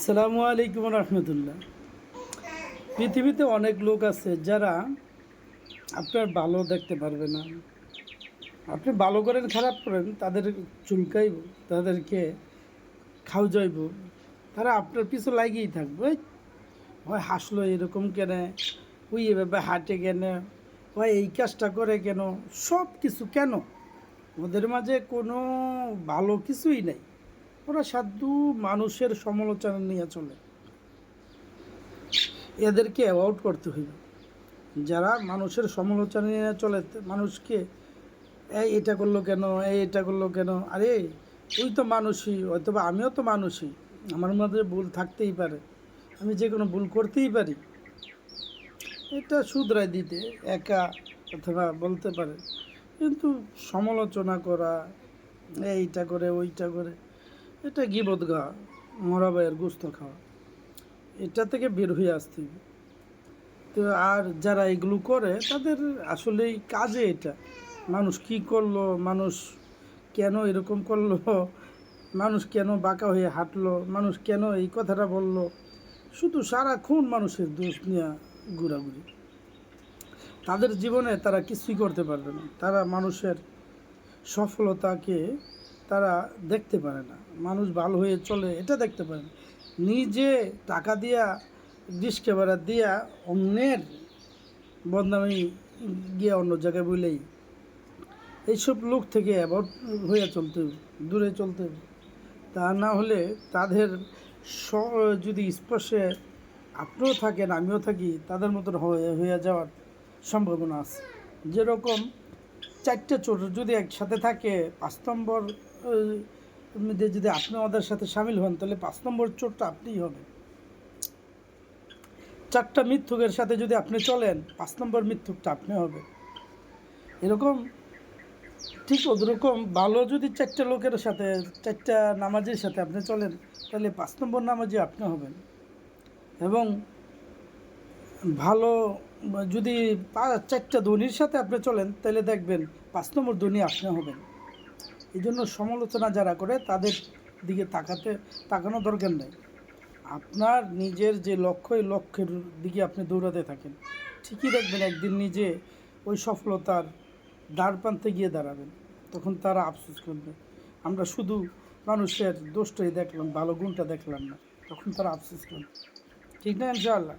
আসসালামু আলাইকুম রহমতুল্লাহ। পৃথিবীতে অনেক লোক আছে যারা আপনার ভালো দেখতে পারবে না। আপনি ভালো করেন খারাপ করেন তাদের চুলকাইব, তাদেরকে খাওয়াইব, তারা আপনার পিছু লাগিয়েই থাকবে। হয় হাসলো এরকম কেন, ওই এভাবে হাঁটে কেন, হয় এই কাজটা করে কেন, সব কিছু কেন। ওদের মাঝে কোনো ভালো কিছুই নেই। ওরা সাধু মানুষের সমালোচনা নিয়ে চলে। এদেরকে অ্যাভয়েড করতে হইবে। যারা মানুষের সমালোচনা নিয়ে চলে, মানুষকে এই এটা করলো কেন, এই এটা করলো কেন, আরে ওই তো মানুষই, হয়তো বা আমিও তো মানুষই, আমার মধ্যে ভুল থাকতেই পারে, আমি যে কোনো ভুল করতেই পারি, এটা শুধরাই দিতে একা অথবা বলতে পারে। কিন্তু সমালোচনা করা, এইটা করে ওইটা করে, এটা গীবত গা, মরা ভাইয়ের গোস্ত খাওয়া, এটা থেকে বের হয়ে আসতে হবে। তো আর যারা এগুলো করে তাদের আসলেই কাজে এটা, মানুষ কি করলো, মানুষ কেন এরকম করলো, মানুষ কেন বাঁকা হয়ে হাঁটলো, মানুষ কেন এই কথাটা বললো, শুধু সারাক্ষণ মানুষের দোষ নিয়ে ঘোরাঘুরি। তাদের জীবনে তারা কিছুই করতে পারবে না। তারা মানুষের সফলতাকে তারা দেখতে পারে না, মানুষ ভালো হয়ে চলে এটা দেখতে পারে না। নিজে টাকা দিয়া রিস্কে ভাড়া দিয়া অন্যের বদনামি গিয়ে অন্য জায়গায় বলেই, এইসব লোক থেকে অ্যাভয়েড হয়ে চলতে হবে, দূরে চলতে হবে। তা না হলে তাদের যদি স্পর্শে আপনিও থাকেন আমিও থাকি, তাদের মতন হয়ে যাওয়ার সম্ভাবনা আছে। যেরকম চারটে চোর যদি একসাথে থাকে, 5 নম্বর মধ্যে যদি আপনি ওদের সাথে সামিল হন, তাহলে 5 নম্বর চোরটা আপনিই হবেন। 4টা মিথ্যুকের সাথে যদি আপনি চলেন, 5 নম্বর মিথ্যুকটা আপনি হবেন। এরকম ঠিক ওরকম ভালো যদি 4টা লোকের সাথে, 4টা নামাজের সাথে আপনি চলেন, তাহলে 5 নম্বর নামাজি আপনি হবেন। এবং ভালো যদি 4টা ধনীর সাথে আপনি চলেন, তাহলে দেখবেন 5 নম্বর ধনী আপনি হবেন। এই জন্য সমালোচনা যারা করে তাদের দিকে তাকানো দরকার নেই। আপনার নিজের যে লক্ষ্য, এই লক্ষ্যের দিকে আপনি দৌড়াতে থাকেন, ঠিকই দেখবেন একদিন নিজে ওই সফলতার দ্বার প্রান্তে গিয়ে দাঁড়াবেন। তখন তারা আফসোস করবে, আমরা শুধু মানুষের দোষটাই দেখলাম, ভালো গুণটা দেখলাম না। তখন তারা আফসোস করবে। ঠিক না ইনশাআল্লাহ?